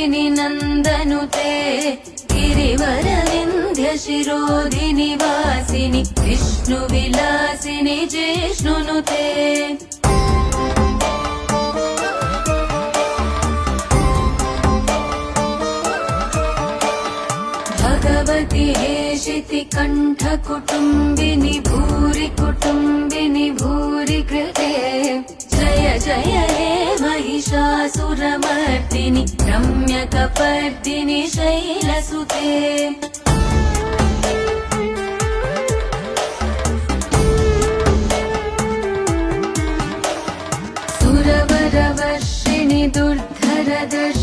मेदिनि नन्दनुते गिरिवरविन्ध्यशिरोधिनि वासिनि विष्णुविलासिनि जिष्णुनुते भगवति हेशिति कण्ठकुटुम्बिनि भूरि कुटुम्बिनि भूरि कृते जय जय हे महिषासुरमर्दिनि रम्यकपर्दिनि शैलसुते सुरवरवर्षिणि दुर्धरदर्शिनि